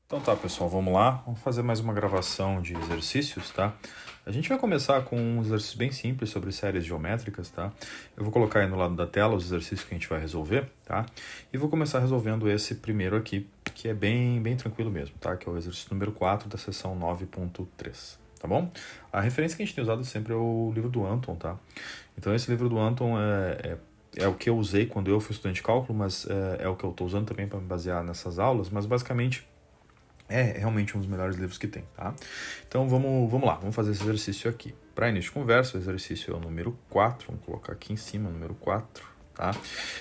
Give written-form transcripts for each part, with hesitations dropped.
Então tá, pessoal, vamos lá. Vamos fazer mais uma gravação de exercícios, tá? A gente vai começar com um exercício bem simples sobre séries geométricas, tá? Eu vou colocar aí no lado da tela os exercícios que a gente vai resolver, tá? E vou começar resolvendo esse primeiro aqui, que é bem tranquilo mesmo, tá? Que é o exercício número 4 da seção 9.3, tá bom? A referência que a gente tem usado sempre é o livro do Anton, tá? Então esse livro do Anton é o que eu usei quando eu fui estudante de cálculo, mas é o que eu estou usando também para me basear nessas aulas, mas basicamente é realmente um dos melhores livros que tem, tá? Então vamos lá, vamos fazer esse exercício aqui. Para início de conversa, o exercício é o número 4, vamos colocar aqui em cima, número 4, tá?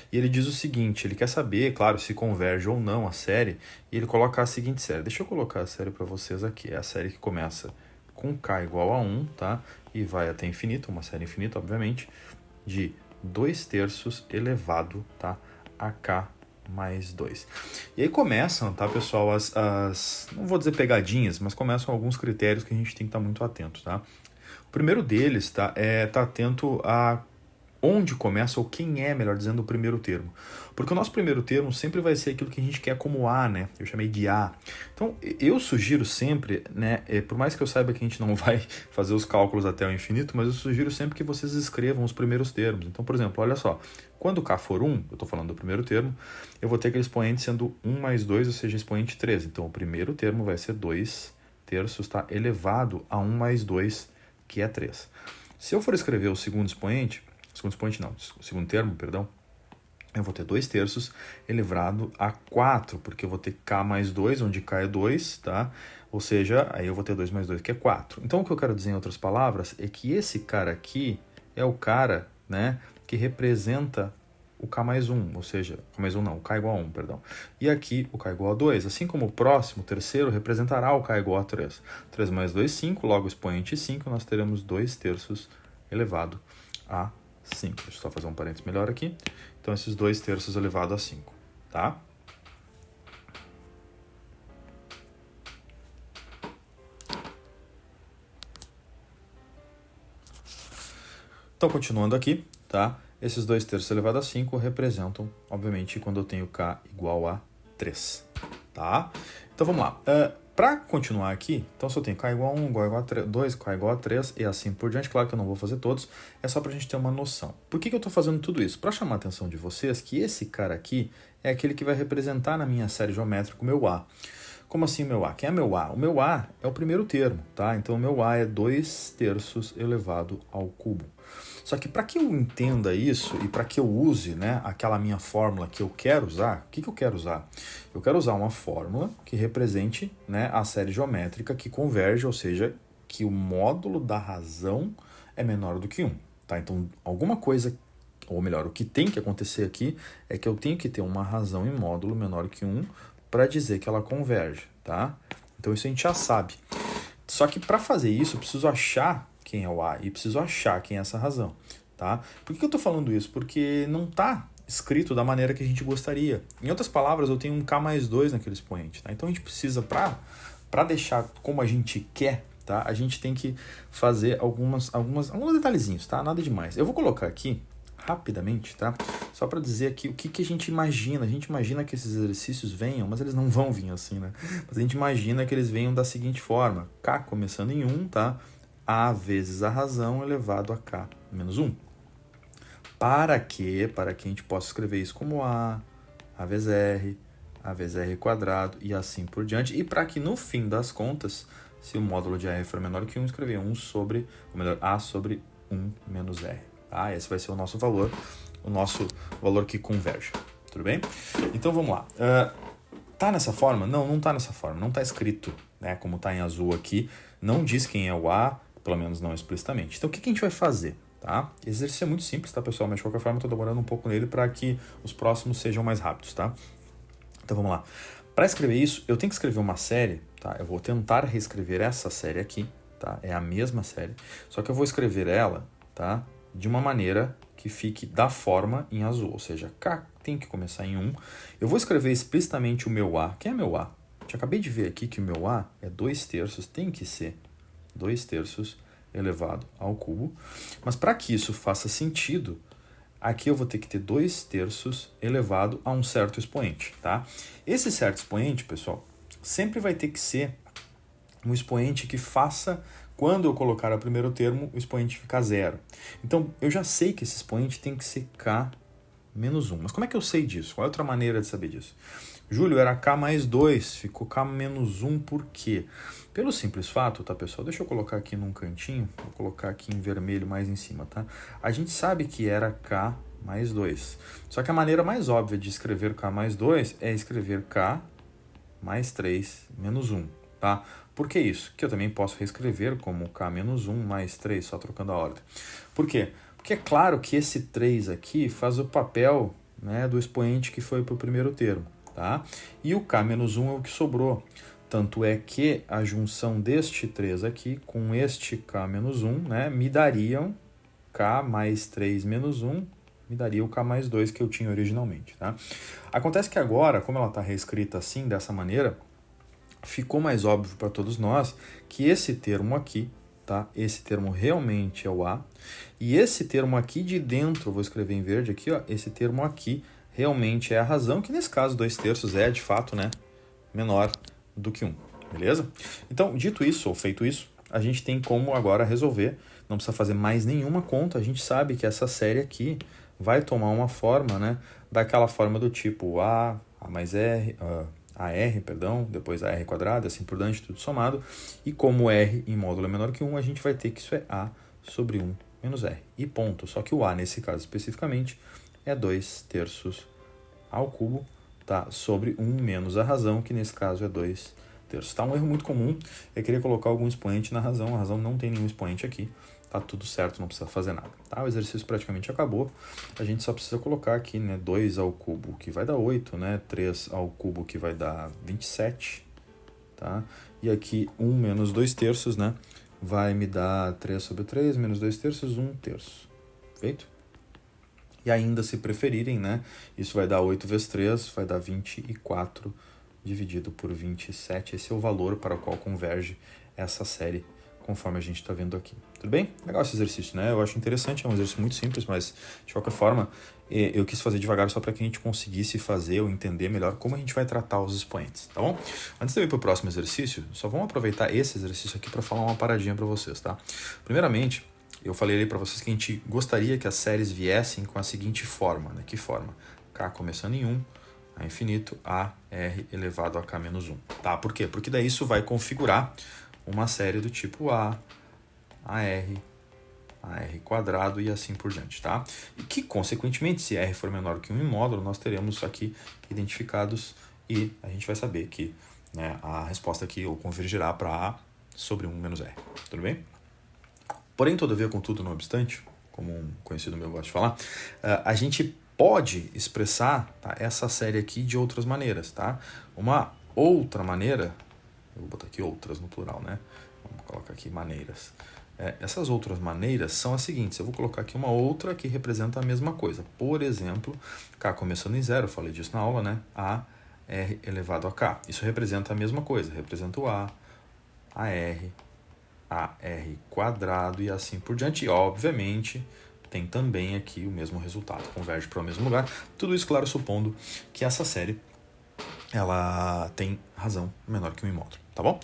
E ele diz o seguinte, ele quer saber, claro, se converge ou não a série, e ele coloca a seguinte série. Deixa eu colocar a série para vocês aqui, é a série que começa com k igual a 1, tá? E vai até infinito, uma série infinita, obviamente, de 2/3 elevado, tá? A k mais 2. E aí começam, tá, pessoal, não vou dizer pegadinhas, mas começam alguns critérios que a gente tem que estar muito atento, tá? O primeiro deles, tá, é estar atento a onde começa, ou quem é, melhor dizendo, o primeiro termo. Porque o nosso primeiro termo sempre vai ser aquilo que a gente quer como A, né? Eu chamei de A. Então, eu sugiro sempre, né, por mais que eu saiba que a gente não vai fazer os cálculos até o infinito, mas eu sugiro sempre que vocês escrevam os primeiros termos. Então, por exemplo, olha só, quando K for 1, eu estou falando do primeiro termo, eu vou ter aquele expoente sendo 1 mais 2, ou seja, expoente 3. Então, o primeiro termo vai ser 2/3, tá? Elevado a 1 mais 2, que é 3. Se eu for escrever o segundo expoente não, o segundo termo, perdão, eu vou ter 2/3 elevado a 4, porque eu vou ter k mais 2, onde k é 2, tá? Ou seja, aí eu vou ter 2 mais 2, que é 4. Então, o que eu quero dizer em outras palavras é que esse cara aqui é o cara, né, que representa o k mais 1, ou seja, k mais 1 não, o k igual a 1, perdão. E aqui o k igual a 2, assim como o próximo, o terceiro, representará o k igual a 3. 3 mais 2, 5, logo expoente 5, nós teremos 2/3 elevado a 5. Deixa eu só fazer um parênteses melhor aqui. Então, esses 2/3 elevado a 5, tá? Então, continuando aqui, tá? Esses 2/3 elevado a 5 representam, obviamente, quando eu tenho k igual a 3, tá? Então, vamos lá. Para continuar aqui, então se eu tenho k igual a 1, k igual a 2, k igual a 3 e assim por diante, claro que eu não vou fazer todos, é só para a gente ter uma noção. Por que eu estou fazendo tudo isso? Para chamar a atenção de vocês que esse cara aqui é aquele que vai representar na minha série geométrica o meu A. Como assim o meu A? Quem é meu A? O meu A é o primeiro termo, tá? Então o meu A é 2/3 elevado ao cubo. Só que para que eu entenda isso e para que eu use, né, aquela minha fórmula que eu quero usar, o que eu quero usar? Eu quero usar uma fórmula que represente, né, a série geométrica que converge, ou seja, que o módulo da razão é menor do que 1. Tá? Então, alguma coisa, ou melhor, o que tem que acontecer aqui é que eu tenho que ter uma razão em módulo menor que 1 para dizer que ela converge. Tá? Então, isso a gente já sabe. Só que para fazer isso, eu preciso achar quem é o A e preciso achar quem é essa razão, tá? Por que eu estou falando isso? Porque não está escrito da maneira que a gente gostaria. Em outras palavras, eu tenho um k mais 2 naquele expoente, tá? Então a gente precisa, para deixar como a gente quer, tá? A gente tem que fazer alguns detalhezinhos, tá? Nada demais. Eu vou colocar aqui rapidamente, tá? Só para dizer aqui o que a gente imagina. A gente imagina que esses exercícios venham, mas eles não vão vir assim, né? Mas a gente imagina que eles venham da seguinte forma. K começando em 1, tá? A vezes a razão elevado a K menos 1. Para que a gente possa escrever isso como A vezes R, A vezes R quadrado e assim por diante. E para que no fim das contas, se o módulo de R for menor que 1, escrever 1 sobre, ou melhor, A sobre 1 menos R. Tá? Esse vai ser o nosso valor que converge. Tudo bem? Então vamos lá. Tá nessa forma? Não, não tá nessa forma. Não tá escrito, né? Como tá em azul aqui. Não diz quem é o A, pelo menos não explicitamente. Então o que a gente vai fazer? Tá? Esse exercício é muito simples, tá, pessoal? Mas de qualquer forma eu tô demorando um pouco nele para que os próximos sejam mais rápidos, tá? Então vamos lá. Para escrever isso, eu tenho que escrever uma série, tá? Eu vou tentar reescrever essa série aqui, tá? É a mesma série, só que eu vou escrever ela, tá? De uma maneira que fique da forma em azul, ou seja, K tem que começar em 1. Eu vou escrever explicitamente o meu A. Quem é meu A? Eu acabei de ver aqui que o meu A é 2/3, tem que ser 2/3 elevado ao cubo. Mas para que isso faça sentido, aqui eu vou ter que ter 2/3 elevado a um certo expoente, tá? Esse certo expoente, pessoal, sempre vai ter que ser um expoente que faça, quando eu colocar o primeiro termo, o expoente ficar zero. Então, eu já sei que esse expoente tem que ser k menos 1. Mas como é que eu sei disso? Qual é a outra maneira de saber disso? Júlio, era k mais 2, ficou k menos 1, por quê? Pelo simples fato, tá, pessoal? Deixa eu colocar aqui num cantinho, vou colocar aqui em vermelho mais em cima, tá? A gente sabe que era k mais 2. Só que a maneira mais óbvia de escrever k mais 2 é escrever k mais 3 menos 1, tá? Por que isso? Que eu também posso reescrever como k menos 1 mais 3, só trocando a ordem. Por quê? Porque é claro que esse 3 aqui faz o papel, né, do expoente que foi para o primeiro termo, tá? E o k menos 1 é o que sobrou. Tanto é que a junção deste 3 aqui com este k menos 1, né, me dariam k mais 3 menos 1, me daria o k mais 2 que eu tinha originalmente, tá? Acontece que agora, como ela está reescrita assim, dessa maneira, ficou mais óbvio para todos nós que esse termo aqui, tá? Esse termo realmente é o A, e esse termo aqui de dentro, eu vou escrever em verde aqui, ó, esse termo aqui realmente é a razão, que nesse caso 2/3 é, de fato, né, menor do que 1, beleza? Então, dito isso, ou feito isso, a gente tem como agora resolver, não precisa fazer mais nenhuma conta, a gente sabe que essa série aqui vai tomar uma forma, né, daquela forma do tipo A mais R, AR, perdão, depois AR quadrado, assim por diante, tudo somado. E como R em módulo é menor que 1, a gente vai ter que isso é A sobre 1 menos R. E ponto. Só que o A, nesse caso especificamente, é 2/3 ao cubo, tá? Sobre 1 menos a razão, que nesse caso é 2/3. Tá? Um erro muito comum é querer colocar algum expoente na razão. A razão não tem nenhum expoente aqui. Tá tudo certo, não precisa fazer nada. Tá? O exercício praticamente acabou. A gente só precisa colocar aqui, né, 2 ao cubo, que vai dar 8, né? 3 ao cubo, que vai dar 27. Tá? E aqui 1 menos 2/3, né? Vai me dar 3 sobre 3, menos 2/3, 1/3. Feito? E ainda, se preferirem, né? Isso vai dar 8 vezes 3, vai dar 24 dividido por 27. Esse é o valor para o qual converge essa série, conforme a gente está vendo aqui. Tudo bem? Legal esse exercício, né? Eu acho interessante, é um exercício muito simples, mas de qualquer forma, eu quis fazer devagar só para que a gente conseguisse fazer ou entender melhor como a gente vai tratar os expoentes, tá bom? Antes de eu ir para o próximo exercício, só vamos aproveitar esse exercício aqui para falar uma paradinha para vocês, tá? Primeiramente, eu falei ali para vocês que a gente gostaria que as séries viessem com a seguinte forma, né? Que forma? K começando em 1, a infinito, a r elevado a k menos 1, tá? Por quê? Porque daí isso vai configurar uma série do tipo A R quadrado e assim por diante, tá? E que, consequentemente, se R for menor que 1 em módulo, nós teremos aqui identificados e a gente vai saber que, né, a resposta aqui ou convergirá para A sobre 1 menos R, tudo bem? Porém, todavia, contudo, não obstante, como um conhecido meu gosta de falar, a gente pode expressar, tá, essa série aqui de outras maneiras, tá? Uma outra maneira, eu vou botar aqui outras no plural, né? Vamos colocar aqui maneiras. Essas outras maneiras são as seguintes. Eu vou colocar aqui uma outra que representa a mesma coisa. Por exemplo, K começando em 0, eu falei disso na aula, né? A R elevado a K. Isso representa a mesma coisa. Representa o A R quadrado e assim por diante. E, obviamente, tem também aqui o mesmo resultado. Converge para o mesmo lugar. Tudo isso, claro, supondo que essa série ela tem razão menor que 1 em módulo, tá bom?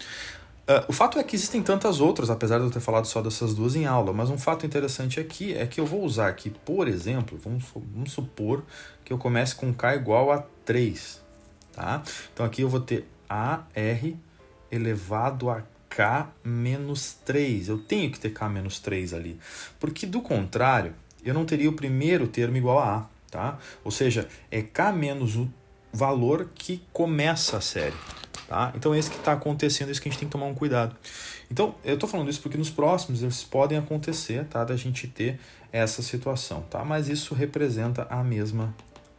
O fato é que existem tantas outras, apesar de eu ter falado só dessas duas em aula, mas um fato interessante aqui é que eu vou usar aqui, por exemplo, vamos supor que eu comece com K igual a 3, tá? Então aqui eu vou ter AR elevado a K menos 3. Eu tenho que ter K menos 3 ali, porque do contrário, eu não teria o primeiro termo igual a A, tá? Ou seja, é K menos o valor que começa a série. Tá? Então, esse que está acontecendo, isso que a gente tem que tomar um cuidado. Então, eu estou falando isso porque nos próximos eles podem acontecer, tá? Da gente ter essa situação, tá? Mas isso representa a mesma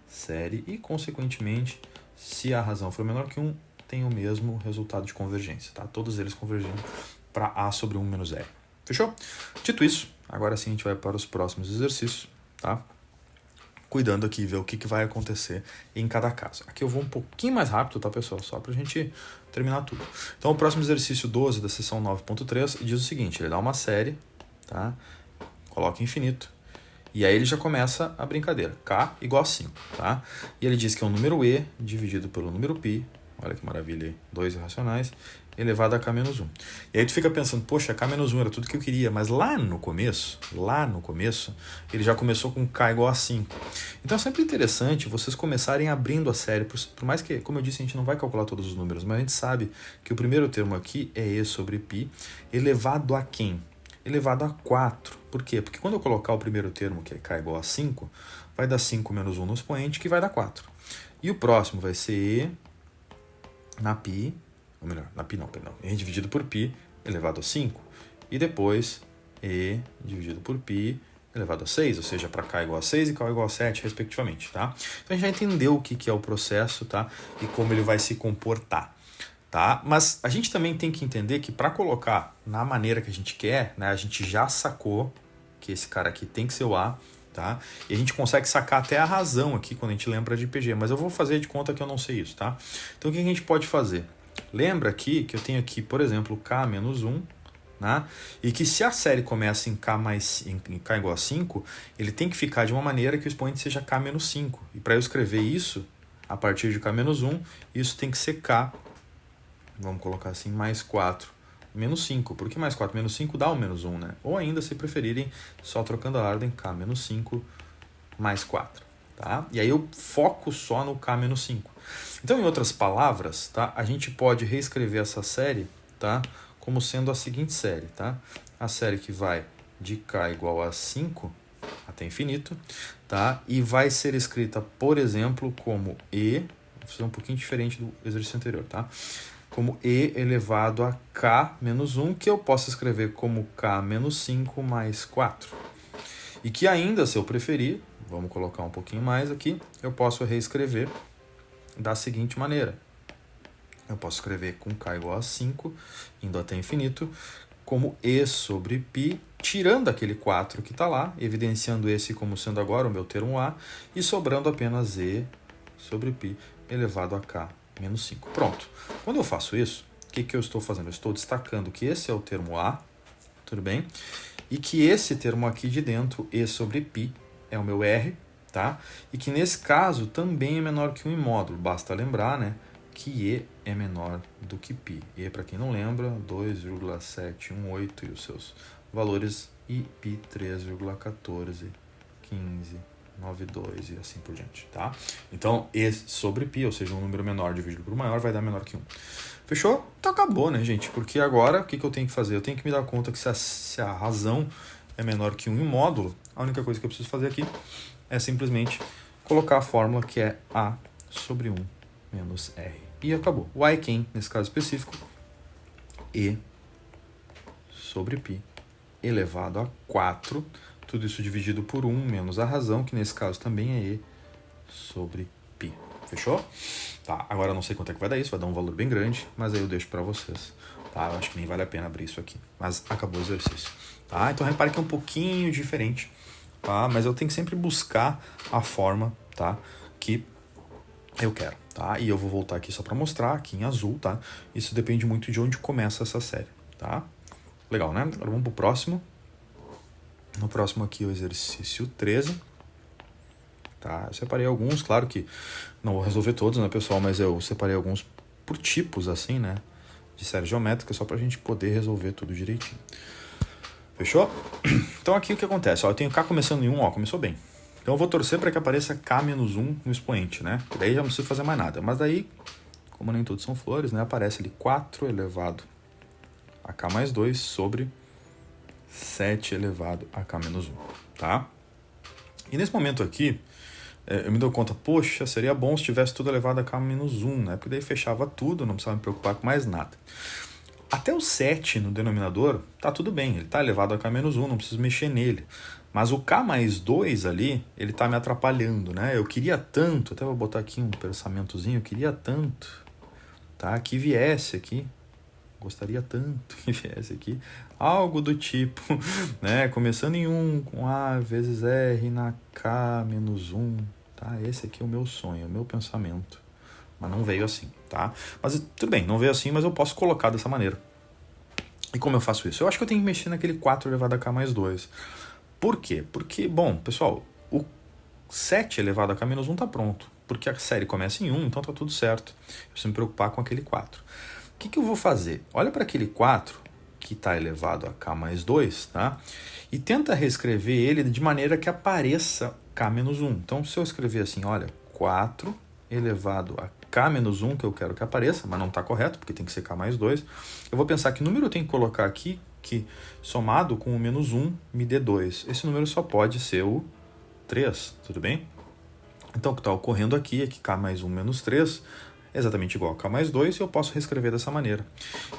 série e, consequentemente, se a razão for menor que 1, tem o mesmo resultado de convergência, tá? Todos eles convergindo para A sobre 1 menos R. Fechou? Dito isso, agora sim a gente vai para os próximos exercícios, tá? Cuidando aqui, ver o que vai acontecer em cada caso. Aqui eu vou um pouquinho mais rápido, tá, pessoal? Só pra gente terminar tudo. Então, o próximo exercício 12 da seção 9.3 diz o seguinte, ele dá uma série, tá? Coloca infinito. E aí ele já começa a brincadeira. K igual a 5, tá? E ele diz que é um número E dividido pelo número π olha que maravilha aí, 2 irracionais, elevado a k menos 1. E aí tu fica pensando, poxa, k menos 1 era tudo que eu queria, mas lá no começo, ele já começou com k igual a 5. Então é sempre interessante vocês começarem abrindo a série, por mais que, como eu disse, a gente não vai calcular todos os números, mas a gente sabe que o primeiro termo aqui é e sobre π, elevado a quem? Elevado a 4. Por quê? Porque quando eu colocar o primeiro termo, que é k igual a 5, vai dar 5 menos 1 no expoente, que vai dar 4. E o próximo vai ser e na π, ou melhor, na π não, perdão, e dividido por π elevado a 5. E depois e dividido por π elevado a 6, ou seja, para k igual a 6 e k igual a 7, respectivamente, tá? Então a gente já entendeu o que é o processo, tá? E como ele vai se comportar, tá? Mas a gente também tem que entender que para colocar na maneira que a gente quer, né, a gente já sacou que esse cara aqui tem que ser o A, tá? E a gente consegue sacar até a razão aqui quando a gente lembra de IPG, mas eu vou fazer de conta que eu não sei isso, tá? Então o que a gente pode fazer? Lembra aqui que eu tenho aqui, por exemplo, k menos 1, né? E que se a série começa em k igual a 5, ele tem que ficar de uma maneira que o expoente seja k menos 5. E para eu escrever isso, a partir de k menos 1, isso tem que ser k, vamos colocar assim, mais 4 menos 5. Por que mais 4 menos 5 dá o menos 1, né? Ou ainda, se preferirem, só trocando a ordem, k menos 5 mais 4. Tá? E aí eu foco só no k menos 5. Então, em outras palavras, tá? A gente pode reescrever essa série, tá? Como sendo a seguinte série, tá? A série que vai de k igual a 5 até infinito, tá? E vai ser escrita, por exemplo, como e, vou fazer um pouquinho diferente do exercício anterior, tá? Como e elevado a k menos 1, que eu posso escrever como k menos 5 mais 4. E que ainda, se eu preferir, vamos colocar um pouquinho mais aqui, eu posso reescrever da seguinte maneira. Eu posso escrever com k igual a 5, indo até infinito, como e sobre π, tirando aquele 4 que está lá, evidenciando esse como sendo agora o meu termo A, e sobrando apenas e sobre π elevado a k menos 5. Pronto. Quando eu faço isso, o que eu estou fazendo? Eu estou destacando que esse é o termo A, tudo bem? E que esse termo aqui de dentro, e sobre π, é o meu R, tá? E que nesse caso também é menor que 1 em módulo. Basta lembrar, né, que E é menor do que π. E, para quem não lembra, 2,718 e os seus valores, e π 3,141592 e assim por diante, tá? Então, E sobre π, ou seja, um número menor dividido por maior, vai dar menor que 1. Fechou? Então acabou, né, gente? Porque agora, o que eu tenho que fazer? Eu tenho que me dar conta que se a razão é menor que 1 em módulo, a única coisa que eu preciso fazer aqui é simplesmente colocar a fórmula que é A sobre 1 menos R. E acabou. O A é quem, nesse caso específico? E sobre π elevado a 4. Tudo isso dividido por 1 menos a razão, que nesse caso também é E sobre π. Fechou? Tá, agora eu não sei quanto é que vai dar isso, vai dar um valor bem grande, mas aí eu deixo para vocês. Tá, eu acho que nem vale a pena abrir isso aqui. Mas acabou o exercício. Tá, então repare que é um pouquinho diferente. Tá, mas eu tenho que sempre buscar a forma, tá, que eu quero, tá? E eu vou voltar aqui só para mostrar, aqui em azul, tá? Isso depende muito de onde começa essa série, tá? Legal, né? Agora vamos pro próximo. No próximo aqui o exercício 13. Tá? Eu separei alguns, claro que não vou resolver todos, né, pessoal? Mas eu separei alguns por tipos, assim, né? De série geométrica, só pra gente poder resolver tudo direitinho. Fechou? Então aqui o que acontece? Ó, eu tenho K começando em 1, ó, começou bem. Então eu vou torcer para que apareça K menos 1 no expoente, né? Daí já não preciso fazer mais nada. Mas daí, como nem todos são flores, né? Aparece ali 4 elevado a K mais 2 sobre 7 elevado a K menos 1, tá? E nesse momento aqui, eu me dou conta, poxa, seria bom se tivesse tudo elevado a K menos 1, né? Porque daí fechava tudo, não precisava me preocupar com mais nada. Até o 7 no denominador, tá tudo bem, ele tá elevado a K menos 1, não preciso mexer nele. Mas o K mais 2 ali, ele tá me atrapalhando, né? Eu queria tanto, até vou botar aqui um pensamentozinho, eu queria tanto, tá? Que viesse aqui, gostaria tanto que viesse aqui, algo do tipo, né? Começando em 1, com A vezes R na K menos 1, tá? Esse aqui é o meu sonho, o meu pensamento. Mas não veio assim, tá? Mas tudo bem, não veio assim, mas eu posso colocar dessa maneira. E como eu faço isso? Eu acho que eu tenho que mexer naquele 4 elevado a K mais 2. Por quê? Porque, bom, pessoal, o 7 elevado a K menos 1 tá pronto. porque a série começa em 1, então tá tudo certo. Eu preciso me preocupar com aquele 4. O que eu vou fazer? Olha para aquele 4, que está elevado a k mais 2, tá? E tenta reescrever ele de maneira que apareça k menos 1. Então, se eu escrever assim, olha, 4 elevado a k menos 1, que eu quero que apareça, mas não está correto, porque tem que ser k mais 2, eu vou pensar que número eu tenho que colocar aqui, que somado com o menos 1 me dê 2. Esse número só pode ser o 3, tudo bem? Então, o que está ocorrendo aqui é que k mais 1 menos 3 é exatamente igual a k mais 2 e eu posso reescrever dessa maneira.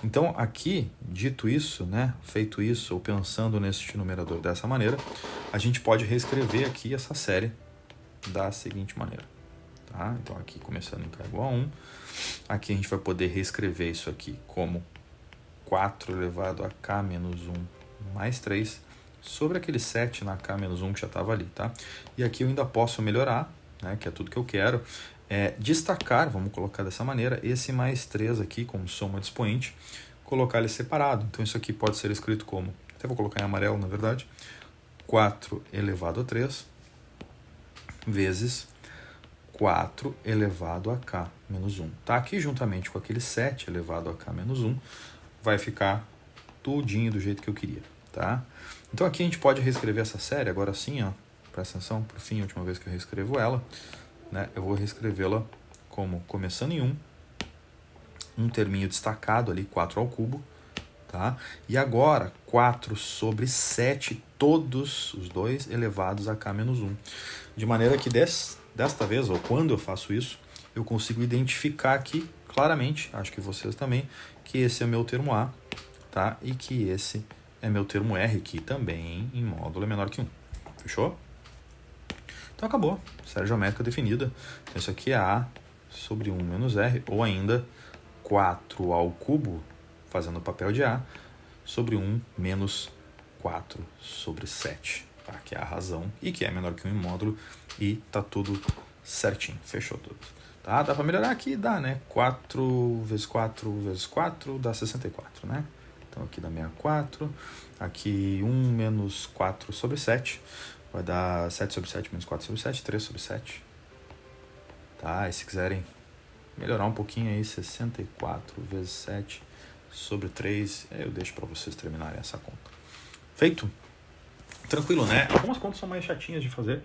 Então, aqui, dito isso, né, feito isso, ou pensando nesse numerador dessa maneira, a gente pode reescrever aqui essa série da seguinte maneira. Tá? Então, aqui começando em k igual a 1, aqui a gente vai poder reescrever isso aqui como 4 elevado a k menos 1 mais 3 sobre aquele 7 na k menos 1 que já estava ali. Tá? E aqui eu ainda posso melhorar, né, que é tudo que eu quero, destacar, vamos colocar dessa maneira, esse mais 3 aqui como soma de expoente, colocar ele separado. Então isso aqui pode ser escrito como, até vou colocar em amarelo na verdade, 4 elevado a 3 vezes 4 elevado a k menos 1. Tá? Aqui juntamente com aquele 7 elevado a k menos 1, vai ficar tudinho do jeito que eu queria. Tá? Então aqui a gente pode reescrever essa série, agora sim, ó, presta atenção, por fim, a última vez que eu reescrevo ela, né, eu vou reescrevê-la como começando em 1, um terminho destacado ali, 4 ao cubo, tá? E agora 4 sobre 7, todos os dois elevados a k menos 1. De maneira que desta vez, ou quando eu faço isso, eu consigo identificar aqui claramente, acho que vocês também, que esse é meu termo A, tá? E que esse é meu termo R, que também em módulo é menor que 1. Fechou? Então acabou, série geométrica definida. Então isso aqui é A sobre 1 menos R, ou ainda 4 ao cubo, fazendo o papel de A, sobre 1 menos 4 sobre 7, tá? Que é a razão e que é menor que 1 em módulo, e tá tudo certinho, fechou tudo. Tá? Dá para melhorar aqui? Dá, né? 4 vezes 4 vezes 4 dá 64, né? Então aqui dá 64, aqui 1 menos 4 sobre 7, vai dar 7 sobre 7 menos 4 sobre 7, 3 sobre 7. Tá, e se quiserem melhorar um pouquinho aí, 64 vezes 7 sobre 3, eu deixo para vocês terminarem essa conta. Feito? Tranquilo, né? Algumas contas são mais chatinhas de fazer.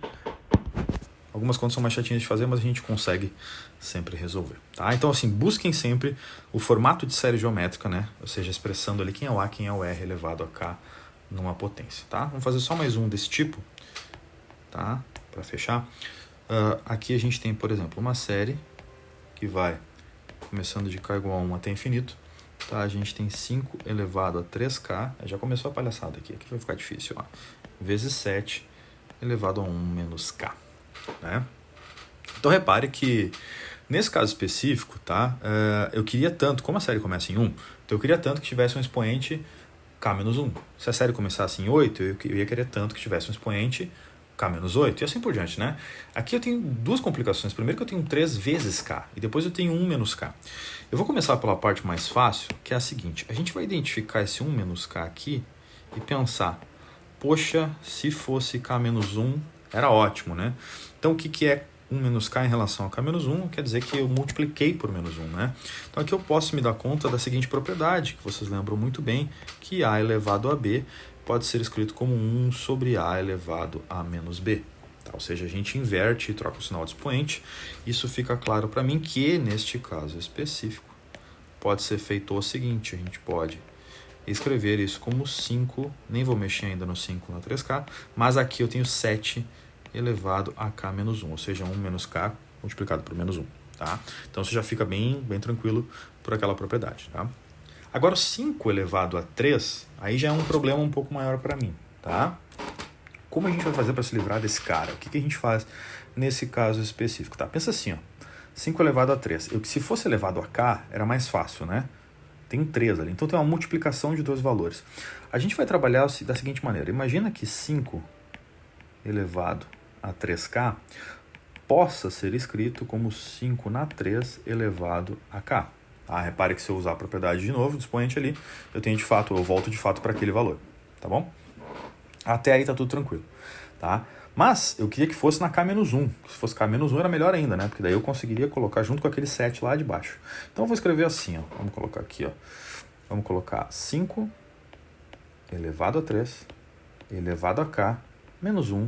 Mas a gente consegue sempre resolver. Tá? Então, assim, busquem sempre o formato de série geométrica, né? Ou seja, expressando ali quem é o A, quem é o R elevado a K numa potência. Tá? Vamos fazer só mais um desse tipo, tá? Para fechar. Aqui a gente tem, por exemplo, uma série que vai começando de k igual a 1 até infinito. Tá? A gente tem 5 elevado a 3k. Já começou a palhaçada aqui vai ficar difícil. Ó. Vezes 7 elevado a 1 menos k. Né? Então repare que nesse caso específico, tá? Eu queria tanto, como a série começa em 1, então eu queria tanto que tivesse um expoente k menos 1. Se a série começasse em 8, eu ia querer tanto que tivesse um expoente k menos 8 e assim por diante, né? Aqui eu tenho duas complicações. Primeiro que eu tenho 3 vezes k e depois eu tenho 1 menos k. Eu vou começar pela parte mais fácil, que é a seguinte. A gente vai identificar esse 1 menos k aqui e pensar, poxa, se fosse k menos 1, era ótimo, né? Então o que é 1 menos k em relação a k menos 1? Quer dizer que eu multipliquei por menos 1, né? Então aqui eu posso me dar conta da seguinte propriedade, que vocês lembram muito bem, que a elevado a b pode ser escrito como 1 sobre a elevado a menos b. Tá? Ou seja, a gente inverte e troca o sinal de expoente. Isso fica claro para mim que, neste caso específico, pode ser feito o seguinte. A gente pode escrever isso como 5, nem vou mexer ainda no 5 na 3k, mas aqui eu tenho 7 elevado a k menos 1, ou seja, 1 menos k multiplicado por menos 1. Tá? Então você já fica bem tranquilo por aquela propriedade. Tá? Agora, 5 elevado a 3, aí já é um problema um pouco maior para mim, tá? Como a gente vai fazer para se livrar desse cara? O que a gente faz nesse caso específico? Tá? Pensa assim, ó, 5 elevado a 3. Se fosse elevado a k, era mais fácil, né? Tem 3 ali, então tem uma multiplicação de dois valores. A gente vai trabalhar da seguinte maneira. Imagina que 5 elevado a 3k possa ser escrito como 5 na 3 elevado a k. Ah, repare que se eu usar a propriedade de novo, do expoente ali, eu volto de fato para aquele valor, tá bom? Até aí tá tudo tranquilo, tá? Mas eu queria que fosse na K-1. Se fosse K-1 era melhor ainda, né? Porque daí eu conseguiria colocar junto com aquele 7 lá de baixo. Então eu vou escrever assim, ó. Vamos colocar aqui, ó. Vamos colocar 5 elevado a 3 elevado a K menos 1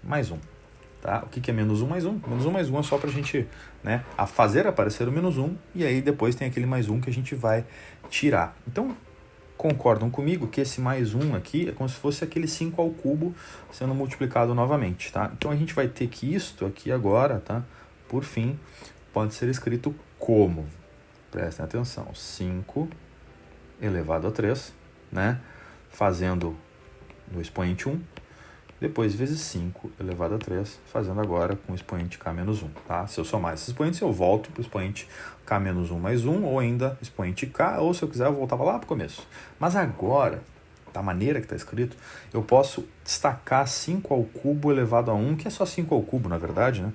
mais 1. Tá? O que é menos 1 mais 1? Menos 1 mais 1 é só para a gente, né, a fazer aparecer o menos 1, e aí depois tem aquele mais 1 que a gente vai tirar. Então, concordam comigo que esse mais 1 aqui é como se fosse aquele 5 ao cubo sendo multiplicado novamente, tá? Então a gente vai ter que isto aqui agora, tá? Por fim, pode ser escrito como? Prestem atenção, 5 elevado a 3, né? Fazendo no expoente 1, depois vezes 5 elevado a 3, fazendo agora com o expoente k menos 1, tá? Se eu somar esses expoentes, eu volto para o expoente k menos 1 mais 1, ou ainda expoente k, ou se eu quiser, eu voltava lá para o começo. Mas agora, da maneira que está escrito, eu posso destacar 5 ao cubo elevado a 1, que é só 5 ao cubo, na verdade, né?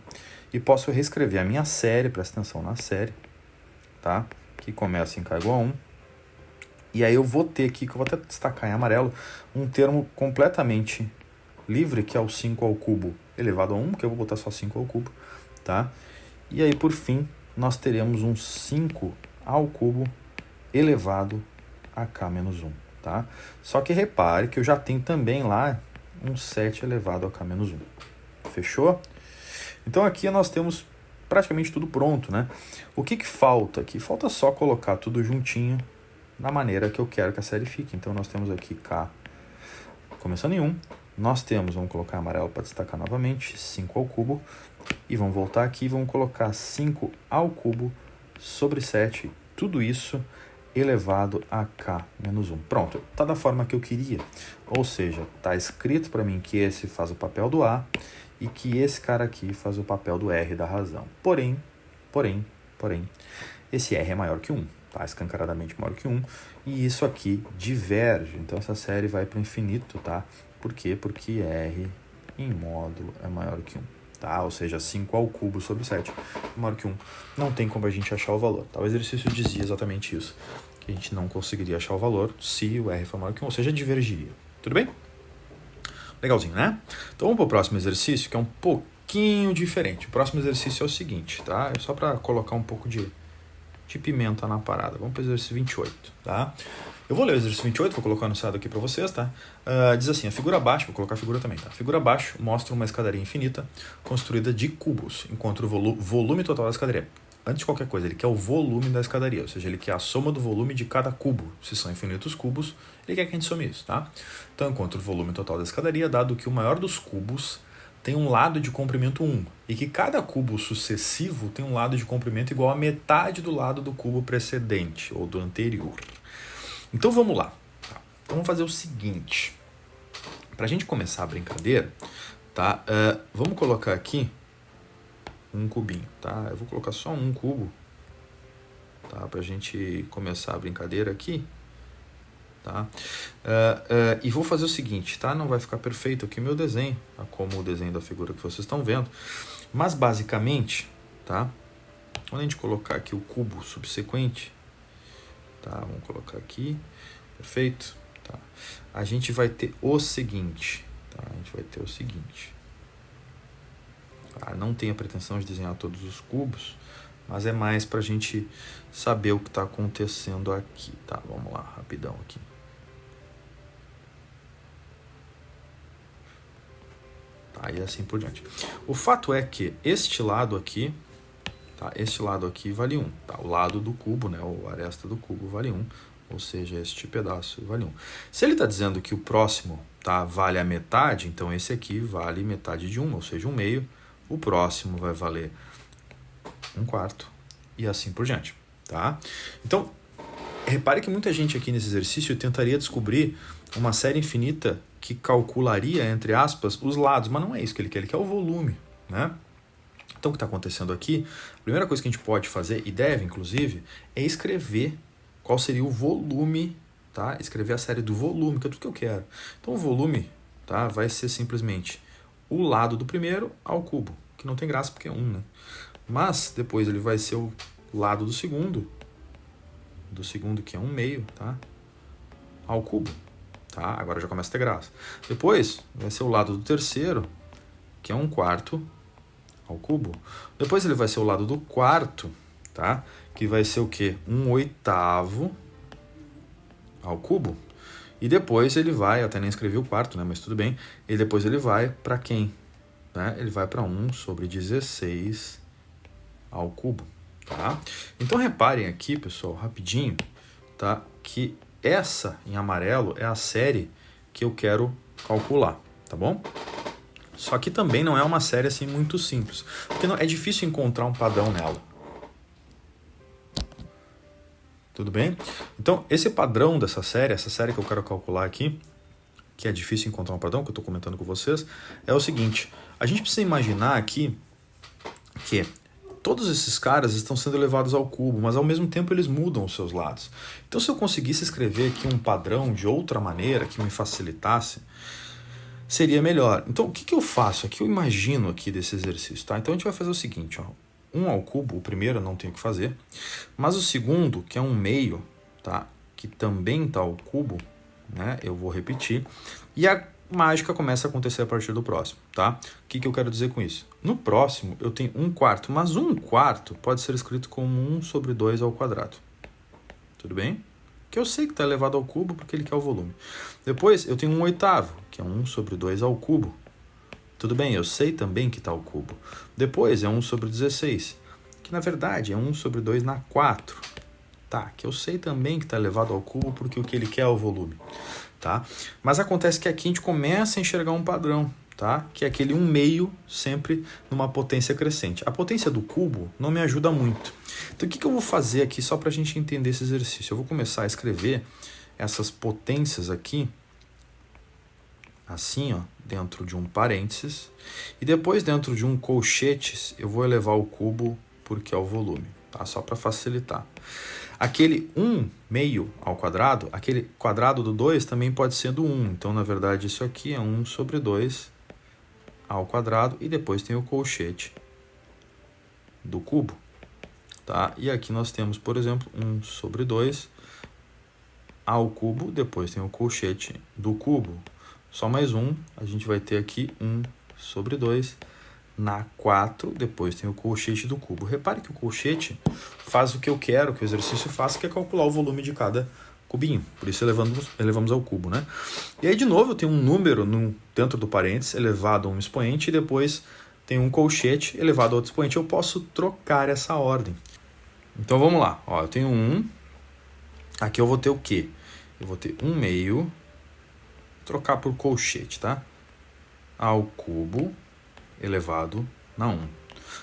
E posso reescrever a minha série, presta atenção na série, tá? Que começa em k igual a 1. E aí eu vou ter aqui, que eu vou até destacar em amarelo, um termo completamente livre, que é o 5 ao cubo elevado a 1, que eu vou botar só 5 ao cubo, tá? E aí, por fim, nós teremos um 5 ao cubo elevado a k menos 1, tá? Só que repare que eu já tenho também lá um 7 elevado a k menos 1. Fechou? Então aqui nós temos praticamente tudo pronto, né? O que falta aqui? Falta só colocar tudo juntinho na maneira que eu quero que a série fique. Então nós temos aqui k começando em 1, nós temos, vamos colocar amarelo para destacar novamente, 5 ao cubo, e vamos voltar aqui, vamos colocar 5 ao cubo sobre 7, tudo isso elevado a k menos 1. Pronto, está da forma que eu queria, ou seja, está escrito para mim que esse faz o papel do A e que esse cara aqui faz o papel do R da razão. Porém, esse R é maior que 1. Tá, escancaradamente maior que 1, e isso aqui diverge, então essa série vai para o infinito, tá? Por quê? Porque R em módulo é maior que 1, tá? Ou seja, 5 ao cubo sobre 7 é maior que 1. Não tem como a gente achar o valor, tá? O exercício dizia exatamente isso, que a gente não conseguiria achar o valor se o R for maior que 1, ou seja, divergiria. Tudo bem? Legalzinho, né? Então vamos para o próximo exercício, que é um pouquinho diferente. O próximo exercício é o seguinte, tá? É só para colocar um pouco de pimenta na parada. Vamos para o exercício 28, tá? Eu vou ler o exercício 28, vou colocar anunciado aqui para vocês, tá? Diz assim, a figura abaixo, vou colocar a figura também, tá? A figura abaixo mostra uma escadaria infinita construída de cubos, enquanto o volume total da escadaria. Antes de qualquer coisa, ele quer o volume da escadaria, ou seja, ele quer a soma do volume de cada cubo. Se são infinitos cubos, ele quer que a gente some isso, tá? Então, enquanto o volume total da escadaria, dado que o maior dos cubos tem um lado de comprimento 1, e que cada cubo sucessivo tem um lado de comprimento igual a metade do lado do cubo precedente, ou do anterior. Então vamos lá. Tá? Então vamos fazer o seguinte. Para a gente começar a brincadeira, tá? Vamos colocar aqui um cubinho, tá? Eu vou colocar só um cubo, tá? Para a gente começar a brincadeira aqui. Tá? E vou fazer o seguinte, tá? Não vai ficar perfeito aqui meu desenho, tá? Como o desenho da figura que vocês estão vendo, mas basicamente, tá? Quando a gente colocar aqui o cubo subsequente, tá? Vamos colocar aqui, perfeito, tá? A gente vai ter o seguinte, tá? A gente vai ter o seguinte, tá? Não tenho a pretensão de desenhar todos os cubos, mas é mais para a gente saber o que está acontecendo aqui, tá? Vamos lá, rapidão aqui. Tá, e assim por diante. O fato é que este lado aqui, tá, este lado aqui vale 1. Tá? O lado do cubo, né, ou a aresta do cubo vale 1, ou seja, este pedaço vale 1. Se ele está dizendo que o próximo, tá, vale a metade, então esse aqui vale metade de 1, ou seja, 1/2. O próximo vai valer 1/4 e assim por diante. Tá? Então, repare que muita gente aqui nesse exercício tentaria descobrir uma série infinita que calcularia, entre aspas, os lados, mas não é isso que ele quer o volume, né? Então, o que está acontecendo aqui, a primeira coisa que a gente pode fazer, e deve, inclusive, é escrever qual seria o volume, tá? Escrever a série do volume, que é tudo que eu quero. Então, o volume, tá, vai ser simplesmente o lado do primeiro ao cubo, que não tem graça porque é 1, né? Mas, depois ele vai ser o lado do segundo que é 1/2, tá? Ao cubo. Tá? Agora já começa a ter graça. Depois vai ser o lado do terceiro que é 1/4 ao cubo. Depois ele vai ser o lado do quarto, tá? Que vai ser o quê? 1/8 ao cubo. E depois ele vai, eu até nem escrevi o quarto, né? Mas tudo bem. E depois ele vai para quem? Né? Ele vai para 1/16 ao cubo, tá? Então reparem aqui, pessoal, rapidinho, tá? Que essa em amarelo é a série que eu quero calcular, tá bom? Só que também não é uma série assim muito simples, porque não, é difícil encontrar um padrão nela. Tudo bem? Então, esse padrão dessa série, essa série que eu quero calcular aqui, que é difícil encontrar um padrão, que eu estou comentando com vocês, é o seguinte. A gente precisa imaginar aqui que todos esses caras estão sendo elevados ao cubo, mas ao mesmo tempo eles mudam os seus lados. Então, se eu conseguisse escrever aqui um padrão de outra maneira que me facilitasse, seria melhor. Então, o que eu faço aqui? Eu imagino aqui desse exercício, tá? Então, a gente vai fazer o seguinte, ó. 1 ao cubo, o primeiro eu não tenho que fazer, mas o segundo, que é 1/2, tá? Que também está ao cubo, né? Eu vou repetir. E a mágica começa a acontecer a partir do próximo, tá? O que eu quero dizer com isso? No próximo, eu tenho 1/4, mas 1/4 pode ser escrito como 1/2 ao quadrado. Tudo bem? Que eu sei que está elevado ao cubo porque ele quer o volume. Depois, eu tenho 1/8, que é 1/2 ao cubo. Tudo bem, eu sei também que está ao cubo. Depois é 1/16, que na verdade é 1/2 na 4. Tá, que eu sei também que está elevado ao cubo porque o que ele quer é o volume. Tá? Mas acontece que aqui a gente começa a enxergar um padrão, tá? Que é aquele 1/2 sempre numa potência crescente. A potência do cubo não me ajuda muito. Então o que eu vou fazer aqui só para a gente entender esse exercício? Eu vou começar a escrever essas potências aqui, assim, ó, dentro de um parênteses, e depois dentro de um colchetes eu vou elevar o cubo porque é o volume, tá? Só para facilitar. Aquele 1/2 ao quadrado, aquele quadrado do 2 também pode ser do 1, então na verdade isso aqui é 1/2 ao quadrado e depois tem o colchete do cubo, tá? E aqui nós temos, por exemplo, 1/2 ao cubo, depois tem o colchete do cubo. Só mais um, a gente vai ter aqui 1/2 na 4, depois tem o colchete do cubo. Repare que o colchete faz o que eu quero que o exercício faça, que é calcular o volume de cada cubinho. Por isso elevamos ao cubo, né? E aí, de novo, eu tenho um número dentro do parênteses elevado a um expoente e depois tem um colchete elevado a outro expoente. Eu posso trocar essa ordem. Então, vamos lá. Ó, eu tenho 1. Aqui eu vou ter o quê? Eu vou ter 1/2... trocar por colchete, tá? Ao cubo elevado na 1.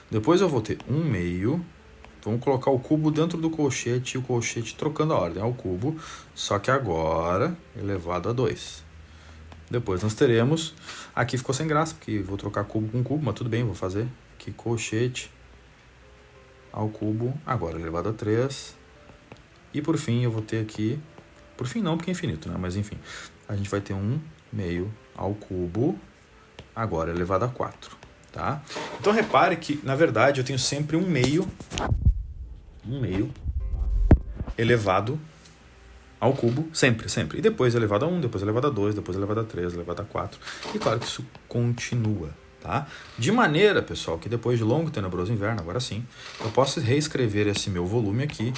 Depois eu vou ter 1/2. Vamos colocar o cubo dentro do colchete e o colchete trocando a ordem ao cubo, só que agora elevado a 2. Depois nós teremos... Aqui ficou sem graça, porque vou trocar cubo com cubo, mas tudo bem, vou fazer aqui colchete ao cubo, agora elevado a 3. E por fim eu vou ter aqui... Por fim não, porque é infinito, né? Mas enfim, a gente vai ter 1/2 ao cubo, agora elevado a 4, tá? Então repare que, na verdade, eu tenho sempre 1/2 elevado ao cubo, sempre. E depois elevado a 1, depois elevado a 2, depois elevado a 3, elevado a 4. E claro que isso continua, tá? De maneira, pessoal, que depois de longo e tenebroso inverno, agora sim, eu posso reescrever esse meu volume aqui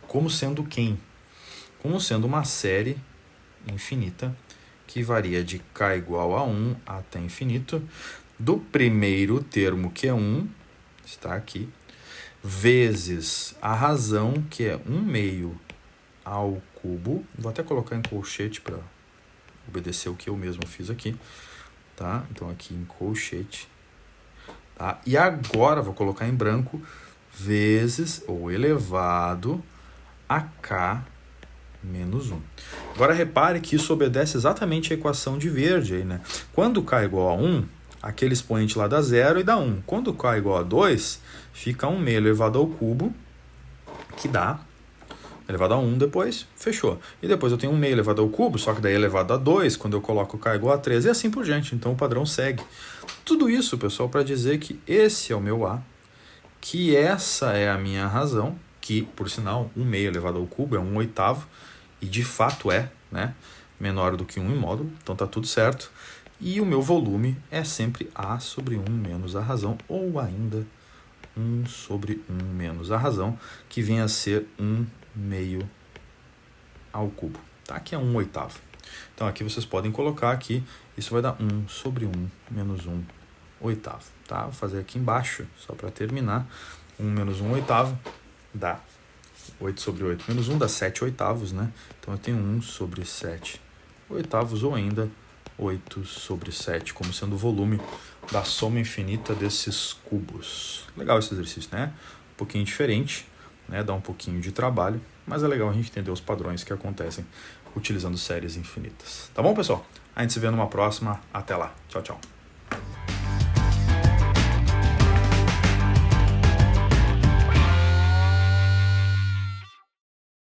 como sendo quem? Como sendo uma série infinita que varia de k igual a 1 até infinito, do primeiro termo, que é 1, está aqui, vezes a razão, que é 1/2 ao cubo. Vou até colocar em colchete para obedecer o que eu mesmo fiz aqui, tá? Então aqui em colchete, tá? E agora vou colocar em branco, vezes ou elevado a k menos 1. Agora repare que isso obedece exatamente à equação de verde aí, né? Quando k igual a 1, aquele expoente lá dá 0 e dá 1. Quando k igual a 2, fica 1/2 elevado ao cubo, que dá elevado a 1 depois, fechou. E depois eu tenho 1/2 elevado ao cubo, só que daí elevado a 2, quando eu coloco k igual a 3, e assim por diante. Então o padrão segue. Tudo isso, pessoal, para dizer que esse é o meu A, que essa é a minha razão, que, por sinal, 1/2 elevado ao cubo é 1/8, e de fato é, né, menor do que 1 em módulo, então tá tudo certo. E o meu volume é sempre A sobre 1 menos a razão, ou ainda 1 sobre 1 menos a razão, que vem a ser 1 meio ao cubo, tá? Que é 1 oitavo. Então aqui vocês podem colocar aqui, isso vai dar 1 sobre 1 menos 1 oitavo, tá? Vou fazer aqui embaixo, só para terminar. 1 menos 1 oitavo dá 8 sobre 8 menos 1 dá 7 oitavos, né? Então eu tenho 1 sobre 7 oitavos, ou ainda 8 sobre 7, como sendo o volume da soma infinita desses cubos. Legal esse exercício, né? Um pouquinho diferente, né? Dá um pouquinho de trabalho, mas é legal a gente entender os padrões que acontecem utilizando séries infinitas. Tá bom, pessoal? A gente se vê numa próxima. Até lá. Tchau, tchau.